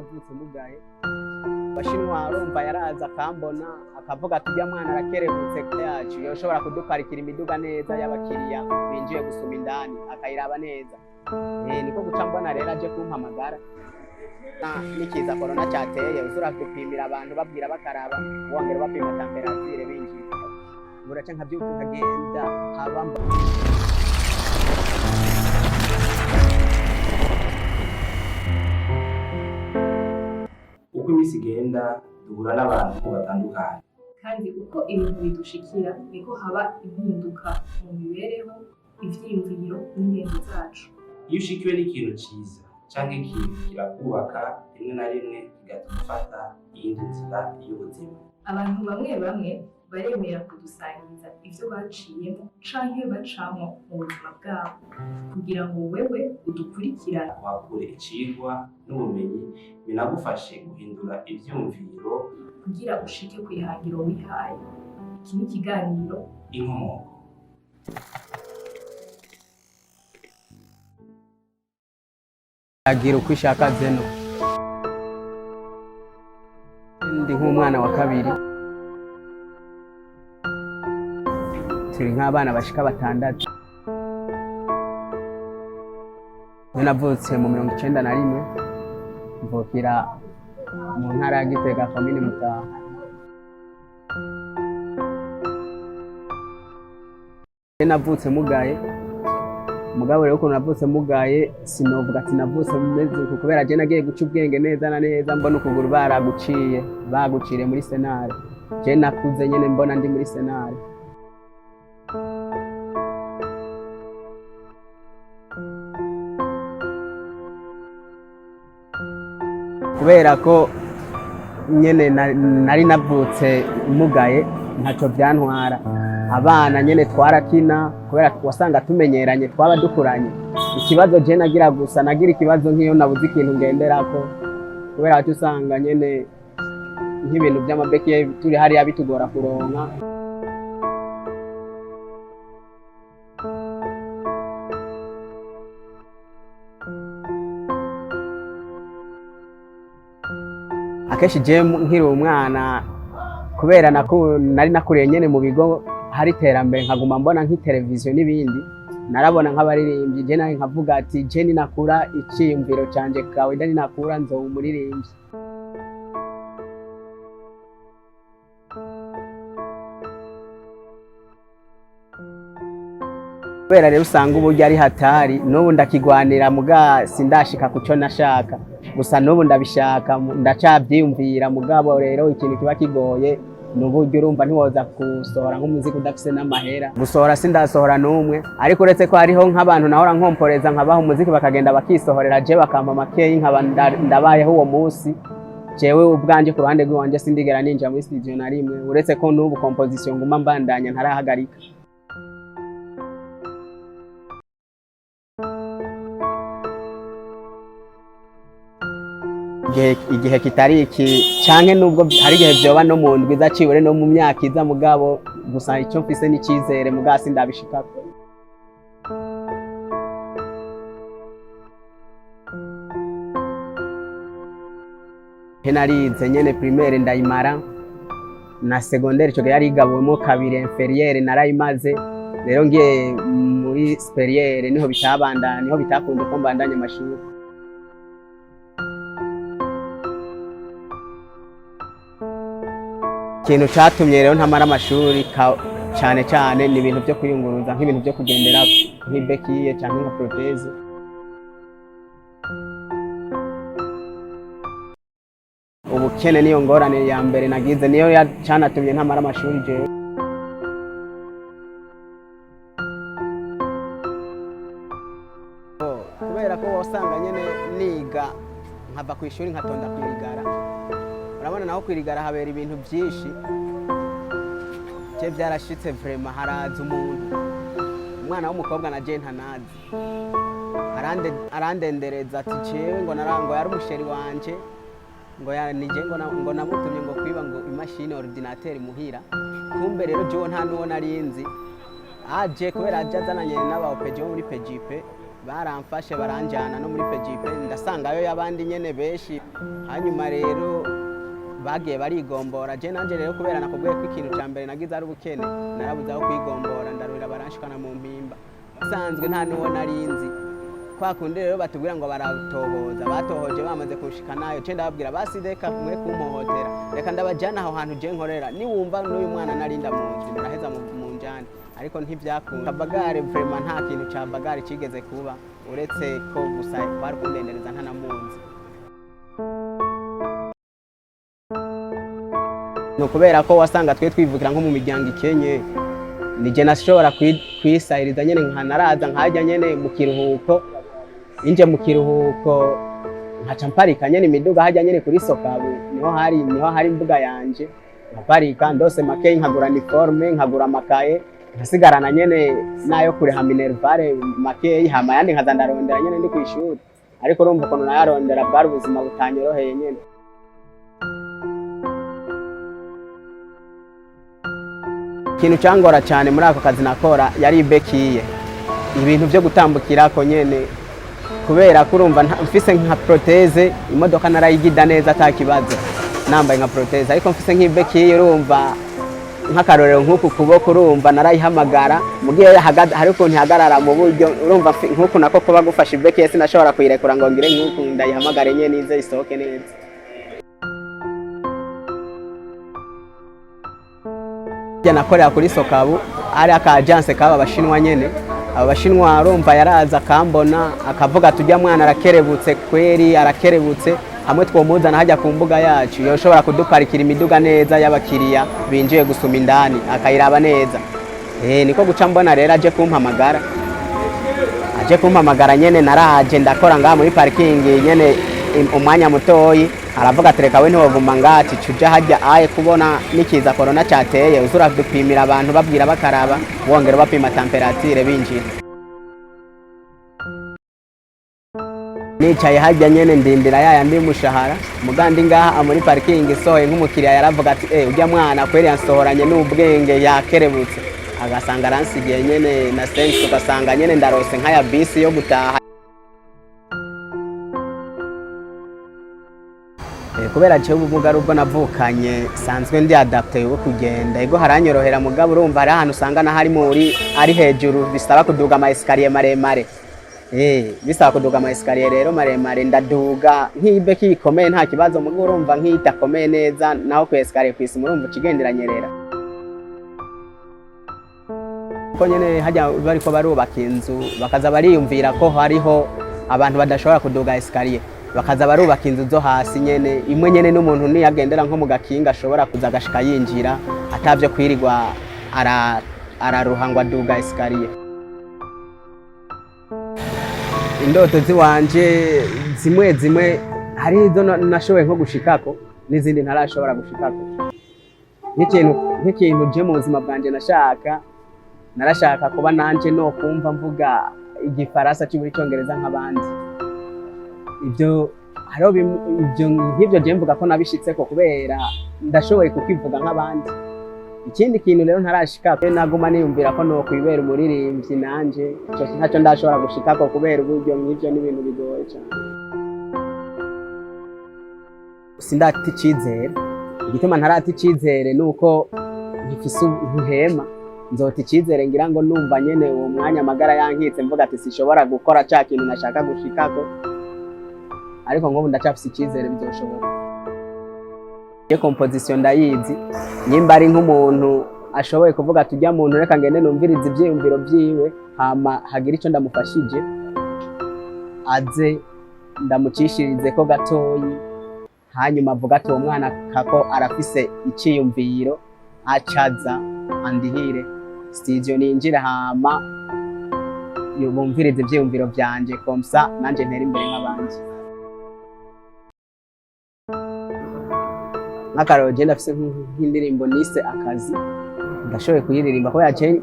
navutse mugaye Bashinwa arumva yaraza akambona akavuga ati ujya mwana arakerebutse yacu yoshobora kuduparikira imiduga neza y'abakiriya binjiye gusuma indani akayiraba neza. Niko guca mbona rero aje kumpamagara nikiza corona cyateye uzura gupimira abantu babwira bakaraba wongera bapima temperature binjiye muraca nkabyuka nkagenda haba uko iminsi igenda duhura n'abantu batandukanye kandi uko ibintu bidushikira niko haba impinduka mu mibereho, ivyiyumviro n'ingendo zacu. Iyo ushikiwe n'ikintu ciza canke ikintu kirakubaka rimwe na rimwe kigatuma ufata iyindi nzira y'ubuzima. Abantu bamwe bamwe baremera kudusangiza ivyo baciyemo canke bacamwo mu buzima bwabo kugira ngo wewe udukurikirane wakure icigwa n'ubumenyi binagufashe guhindura ivyumviro kugira ushike kwihangiro wihaye. Iki ni ikiganiro Inkomoko. agira uko ishaka zeno ndi nk'umwana wa kabiri turi nk'abana bashika 6. Navutse mu 1991 mvukira mu ntara ya Gitega komine Mutaho. Navutse mugaye mugabo rero ukuntu navutse mugaye sinovuga ati navutse meze kubera je nagiye guca ubwenge neza na neza mbona ukuguru bagucire muri senare je nakuze nyene mbona ndi muri senare. Kubera ko nyene nari navutse mugaye ntaco byantwara abana nyene twarakina kubera wasanga tumenyeranye twaba dukuranye. Ikibazo je nagira gusa nagira ikibazo nk'iyo nabuze ikintu ngenderako kubera ati usanga nyene nk'ibintu by'amabeki turi hariya bitugora kuronka. Akeshi je nkiri umwana kubera nari nakuriye nyene mu bigo hari terambere nkaguma mbona nk'iteleviziyo n'ibindi narabona nk'abaririmbyi je nawe nkavuga ati je ninakura iciyumviro canje kawe ndani nakura nzoba umuririmbyi. Kubera rero usanga uburyo ari hatari n'ubu ndakigwanira muga sindashika kuco nashaka gusa n'ubu ndabishaka ndacabyiyumvira mugabo rero ikintu kiba kigoye n'uburyo urumva ntiwoza gusohora nk'umuziki udafise n'amahera gusohora sindasohora n'umwe ariko uretse ko hariho nk'abantu nahora nkomporeza nkabaha umuziki bakagenda bakisohorera je bakampa makeyi nkaba ndabayeho uwo munsi jewe ubwanje ku ruhande rw'iwanje sindigera ninjira muri studio na rimwe uretse ko n'ubu composition nguma mbandanya ntarahagarika. Igihe kitari iki canke nubwo hari igihe byoba no mu ndwi zacibure no mu myaka iza mugabo gusa icyo mfise n'icizere mugasi ndabishikako. Narize nyene primaire ndayimara na secondaire ico yari igabwemo 2 inferieur narayimaze rero ngiye muri superieur niho bitakunze ko mbandanya amashuri. Ikintu catumye rero ntamara amashuri cyane ni ibintu byo kuyunguruza nk'ibintu byo kugendera nk'ibekiye cyangwa nka proteze. Ubukene niyo ngorane ya mbere nagize niyo canatumye ntamara amashuri jewe. Kubera ko wasanga nyene niga nkava ku ishuri nkatonda kwirigara urabona naho kwirigara habera ibintu byinshi je byarashitse vraiment haraza umuntu umwana w'umukobwa na je ntanazi arandendereza ati cewe ngo narango yari umusheri wanje ngo nije ngo namutumye ngo kwiba ngo imashini ordinateur muhira kumbe rero je nta nuwo narinzi aje kubera aje azananye n'aba opeje muri PGP baramfashe baranjana no muri PGP ndasangayo y'abandi nyene benshi, hanyuma rero bagiye barigombora. Je nanje rero kubera nakubwiye ko ikintu ca mbere nagize ari ubukene, narabuze aho kwigombora ndarurira baranshikana mu mpimba. Sanzwe nta nuwo narinzi, kwa kundi rero batubwira ngo baratohoza, batohoje bamaze kunshikanayo, ce ndababwira basi reka mwe kumpohotera, reka ndabajana aho hantu je nkorera, niwumva n'uyu mwana narinda mu nzu muraheza mu njane, ariko ntivyakunda. Bagare vraiment nta kintu ca bagare cigeze kuba, uretse ko gusa kwari kundendereza ntanamunzi. No kubera ko wasanga twe twivukira nko mu miryango ikenye, nije nashobora kwisahiriza nyene nkanaraza nkajya nyene mu kiruhuko, inje mu kiruhuko nkaca mparika nyene imiduga hajya nyene kuri Sokabu, niho hari imbuga yanje, nkaparika ndose makeyi nkagura uniforme, nkagura amakaye, nkasigarana nyene nayo kureha minervare makeyi, hama yandi nkaza ndarondera nyene ndi kwishuri. Ariko urumva ukuntu nayarondera bwari ubuzima butanyoroheye nyene. Ikintu cangora cyane muri ako kazi nakora yari ibekiye, ibintu byo gutambukirako nyene, kubera kurumva mfise nka proteze, imodoka narayigida neza atakibazo nambaye nka proteze, ariko mfise nk'ibekiye urumva nk'akarorero nk'uku kuboko urumva narayihamagara mugiye hari ukuntu ihagarara mu buryo urumva nk'uku nako kuba gufasha ibekiye sinashobora kuyirekura ngo ngire nk'uku ndayihamagare nyene ize isohoke neza. Nakorera kuri Sokabu ari aka agence kaba abashinwa nyene, aba bashinwa arumva yaraza akambona akavuga tujya mwana arakerebutse, kweri arakerebutse, hamwe twomuzana hajya ku mbuga yacu yoshobora kuduparikira imiduga neza y'abakiriya binjiye gusuma indani akayiraba neza. Niko guca mbona rero aje kumpamagara nyene, naraje ndakora ngaha muri parking nyene umwanya mutoyi, aravuga ati reka we ntiwovuma ngati cuja hajya aye kubona nikiza corona cyateye, uzura dupimira abantu babwira bakaraba wongera bapima temperature binjira. Nicaye hajya nyene ndindira yandi mushahara mugandi ngaha muri parking sohoye nk'umukiriya yaravuga ati ujya mwana kweri yansohoranye n'ubwenge yakerebutse, agasanga aransigiye nyene na sense, ugasanga nyene ndarose nk'aya bisi yo gutaha. Kubera je ubumuga rubwo navukanye sanzwe ndi adapte yo kugenda, ego haranyorohera mugabo urumva ari ahantu usanga na hari muri ari hejuru bisaba kuduga ama escalier maremare. Bisaba kuduga ama escalier rero maremare, ndaduga nk'ibe kikomeye nta kibazo, mugabo urumva nk'itakomeye neza naho ku escalier kwisi murumva kigendera nyerera. Ko nyene hajya bariko barubaka inzu bakaza bariyumvira ko hariho abantu badashobora kuduga escalier, bakaza barubaka inzu zo hasi nyene, imwe nyene n'umuntu niyagendera nko mu gakinga ashobora kuza agashika yinjira atavyo kwirirwa araruhangwa duga escalier. Indoto ziwanje zimwe hari izo nashoboye nko gushikako n'izindi ntarashobora gushikako. Nk'ikintu je mu buzima bwanje narashaka kuba nanje no kumva mvuga igifaransa cy'uri cyongereza nk'abandi. Ibyo haro ibyo je mvuga ko nabishitseko kubera ndashoboye kukivuga nk'abandi. Ikindi kintu rero ntarashika naguma niyumvira ko no kwibera umuririmbyi nanje, cyo ntacyo ndashobora gushikako kubera uburyo nk'ibyo n'ibintu bigoye cyane. Sindati icizere, igituma ntarati icizere nuko ngifise ubuhema, nzoti icizere ngira ngo numva nyene uwo mwanya amagara yankitse mvuga ati sishobora gukora cya kintu nashaka gushikako, ariko ngo ndacafise icizere bizoshobora. Composition ndayizi, nyimba ari nk'umuntu ashoboye kuvuga tujya muntu reka ngende numviriza ivyiyumviro vyiwe, hama hagira ico ndamufashije aze ndamucishirize ko gatoyi, hanyuma avuga ati uwo mwana kako arafise iciyumviro acaza andihire studio ninjire, hama yubumvirize ivyiyumviro vyanje komsa nanje ntera imbere nk'abandi. Nk'akarorero je ndafise nk'indirimbo nise akazi, ndashoboye kuyiririmba ko yaje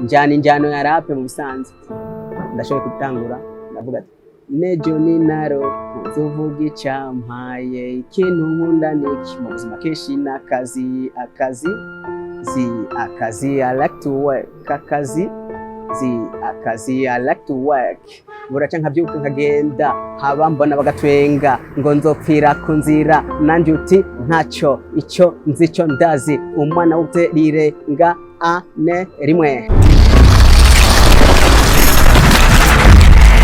njana injano ya rap mu bisanzwe, ndashoboye gutangura ndavuga ati nejo ninaro nzovuga icampaye, ikintu nkunda niki mu buzima kenshi n'akazi, I like to work, akazi akazi I like to work buraca nkabyuka nkagenda haba mbona bagatwenga ngo nzopfira ku nzira nanje uti ntacyo icyo nzi cyo ndazi umwana w'uterirenga ane rimwe